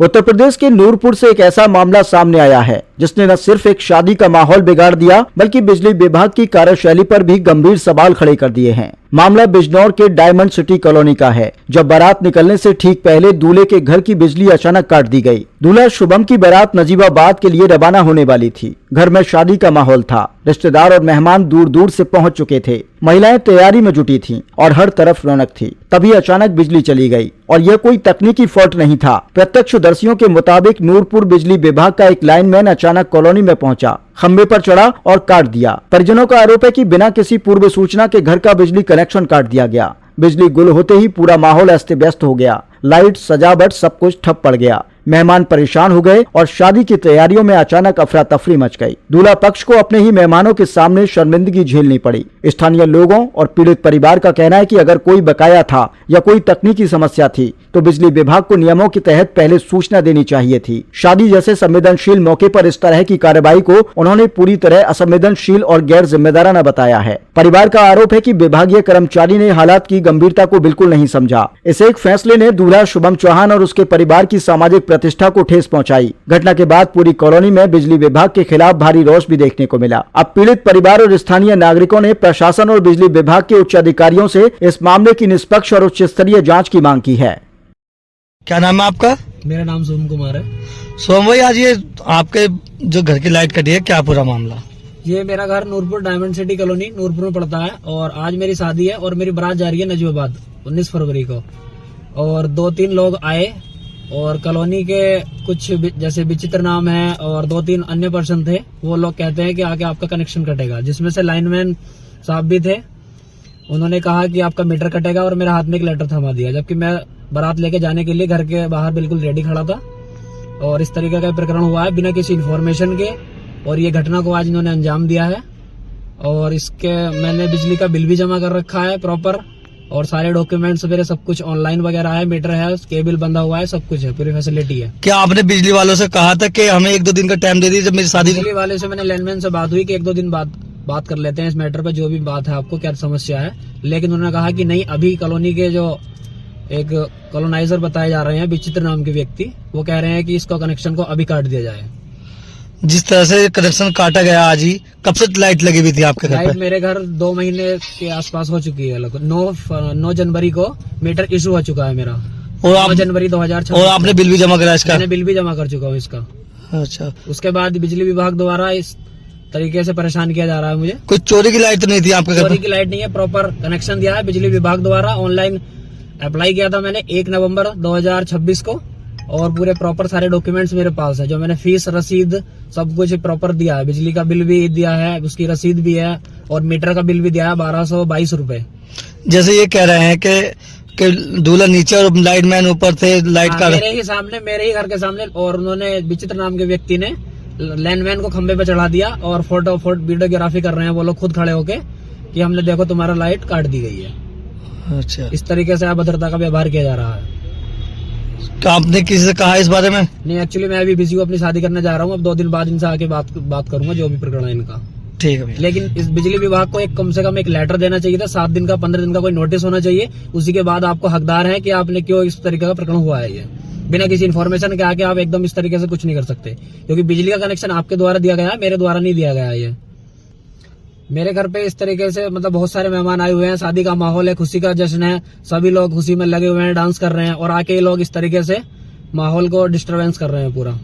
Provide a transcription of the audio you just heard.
उत्तर प्रदेश के नूरपुर से एक ऐसा मामला सामने आया है जिसने न सिर्फ एक शादी का माहौल बिगाड़ दिया बल्कि बिजली विभाग की कार्यशैली पर भी गंभीर सवाल खड़े कर दिए हैं। मामला बिजनौर के डायमंड सिटी कॉलोनी का है, जब बारात निकलने से ठीक पहले दूल्हे के घर की बिजली अचानक काट दी गई। दूल्हा शुभम की बारात नजीबाबाद के लिए रवाना होने वाली थी। घर में शादी का माहौल था, रिश्तेदार और मेहमान दूर दूर से पहुंच चुके थे। महिलाएं तैयारी में जुटी थीं और हर तरफ रौनक थी। तभी अचानक बिजली चली गई और यह कोई तकनीकी फॉल्ट नहीं था। प्रत्यक्षदर्शियों के मुताबिक नूरपुर बिजली विभाग का एक लाइनमैन अचानक कॉलोनी में पहुंचा, खंबे पर चढ़ा और काट दिया। परिजनों का आरोप है कि बिना किसी पूर्व सूचना के घर का बिजली कनेक्शन काट दिया गया। बिजली गुल होते ही पूरा माहौल अस्त व्यस्त हो गया। लाइट, सजावट सब कुछ ठप पड़ गया। मेहमान परेशान हो गए और शादी की तैयारियों में अचानक अफरा तफरी मच गई। दूल्हा पक्ष को अपने ही मेहमानों के सामने शर्मिंदगी झेलनी पड़ी। स्थानीय लोगों और पीड़ित परिवार का कहना है कि अगर कोई बकाया था या कोई तकनीकी समस्या थी तो बिजली विभाग को नियमों के तहत पहले सूचना देनी चाहिए थी। शादी जैसे संवेदनशील मौके पर इस तरह की कार्रवाई को उन्होंने पूरी तरह असंवेदनशील और गैर जिम्मेदाराना बताया है। परिवार का आरोप है कि विभागीय कर्मचारी ने हालात की गंभीरता को बिल्कुल नहीं समझा। इस एक फैसले ने दूल्हा शुभम चौहान और उसके परिवार की सामाजिक प्रतिष्ठा को ठेस पहुंचाई। घटना के बाद पूरी कॉलोनी में बिजली विभाग के खिलाफ भारी रोष भी देखने को मिला। अब पीड़ित परिवार और स्थानीय नागरिकों ने प्रशासन और बिजली विभाग के उच्च अधिकारियों से इस मामले की निष्पक्ष और उच्च स्तरीय जांच की मांग की है। क्या नाम है आपका? मेरा नाम सोम कुमार है। सोम भाई, आज ये आपके जो घर की लाइट कटी है, क्या पूरा मामला? ये मेरा घर Noorpur diamond city colony Noorpur में पड़ता है और आज मेरी शादी है और मेरी बारात जा रही है नजीबाबाद 19 फरवरी को। और 2-3 लोग आए और कॉलोनी के कुछ जैसे विचित्र नाम है और 2-3 अन्य पर्सन थे। वो लोग कहते हैं कि आगे आपका कनेक्शन कटेगा, जिसमें से लाइनमैन साहब भी थे। उन्होंने कहा कि आपका मीटर कटेगा और मेरे हाथ में एक लेटर थमा दिया, जबकि मैं बारात लेके जाने के लिए घर के बाहर बिल्कुल रेडी खड़ा था। और इस तरीके का प्रकरण हुआ है बिना किसी इन्फॉर्मेशन के और ये घटना को आज इन्होंने अंजाम दिया है। और इसके मैंने बिजली का बिल भी जमा कर रखा है प्रॉपर और सारे डॉक्यूमेंट्स मेरे सब कुछ ऑनलाइन वगैरह है, मीटर है, केबल बंधा हुआ है, सब कुछ है, पूरी फैसिलिटी है। क्या आपने बिजली वालों से कहा था कि हमें 1-2 दिन का टाइम दे दीजिए जब मेरी शादी? बिजली वाले से मैंने लैंडमैन से बात हुई कि 1-2 दिन बाद बात कर लेते हैं इस मैटर पे, जो भी बात है आपको क्या समस्या है। लेकिन उन्होंने कहा कि नहीं, अभी कॉलोनी के जो एक कॉलोनाइजर बताए जा रहे हैं, विचित्र नाम के व्यक्ति, वो कह रहे हैं कि इसको कनेक्शन को अभी काट दिया जाए। जिस तरह से कनेक्शन काटा गया आज ही, कब से लाइट लगी हुई थी आपके घर लाइट पे? मेरे घर 2 महीने के आसपास हो चुकी है। 9 जनवरी को मीटर इशू हो चुका है मेरा, और 9 जनवरी 2026। और आपने बिल भी जमा करा इसका? मैंने बिल भी जमा कर चुका हूँ इसका। अच्छा, उसके बाद बिजली विभाग द्वारा इस तरीके से परेशान किया जा रहा है मुझे। कोई चोरी की लाइट तो नहीं थी आपके घर पे? चोरी की लाइट नहीं है, प्रॉपर कनेक्शन दिया है बिजली विभाग द्वारा। ऑनलाइन अप्लाई किया था मैंने 1 नवंबर 2026 को और पूरे प्रॉपर सारे डॉक्यूमेंट्स मेरे पास है, जो मैंने फीस, रसीद सब कुछ प्रॉपर दिया है। बिजली का बिल भी दिया है, उसकी रसीद भी है और मीटर का बिल भी दिया है 1222 रुपए। जैसे ये कह रहे हैं कि दूल्हा नीचे और लाइटमैन ऊपर थे, लाइट का मेरे ही सामने, मेरे ही घर के सामने। और उन्होंने विचित्र नाम के व्यक्ति ने लैंडमैन को खंबे पे चढ़ा दिया और फोटो वीडियोग्राफी कर रहे हैं वो लोग खुद खड़े होके कि हमने देखो तुम्हारा लाइट काट दी गई है। अच्छा, इस तरीके से अभद्रता का व्यवहार किया जा रहा है। तो आपने किसी से कहा इस बारे में? नहीं, एक्चुअली मैं अभी बिजी हूँ, अपनी शादी करने जा रहा हूँ। अब 2 दिन बाद इनसे आके बात करूंगा जो भी प्रकरण है इनका। ठीक है भैया। लेकिन इस बिजली विभाग को कम से कम एक लेटर देना चाहिए था, 7 दिन का, 15 दिन का कोई नोटिस होना चाहिए। उसी के बाद आपको हकदार है कि आपने क्यों इस तरीके का प्रकरण हुआ है। ये बिना किसी इन्फॉर्मेशन के आके आप एकदम इस तरीके से कुछ नहीं कर सकते, क्योंकि बिजली का कनेक्शन आपके द्वारा दिया गया है, मेरे द्वारा नहीं दिया गया है। ये मेरे घर पे इस तरीके से मतलब बहुत सारे मेहमान आए हुए हैं, शादी का माहौल है, खुशी का जश्न है, सभी लोग खुशी में लगे हुए हैं, डांस कर रहे हैं और आके ये लोग इस तरीके से माहौल को डिस्टर्बेंस कर रहे हैं पूरा।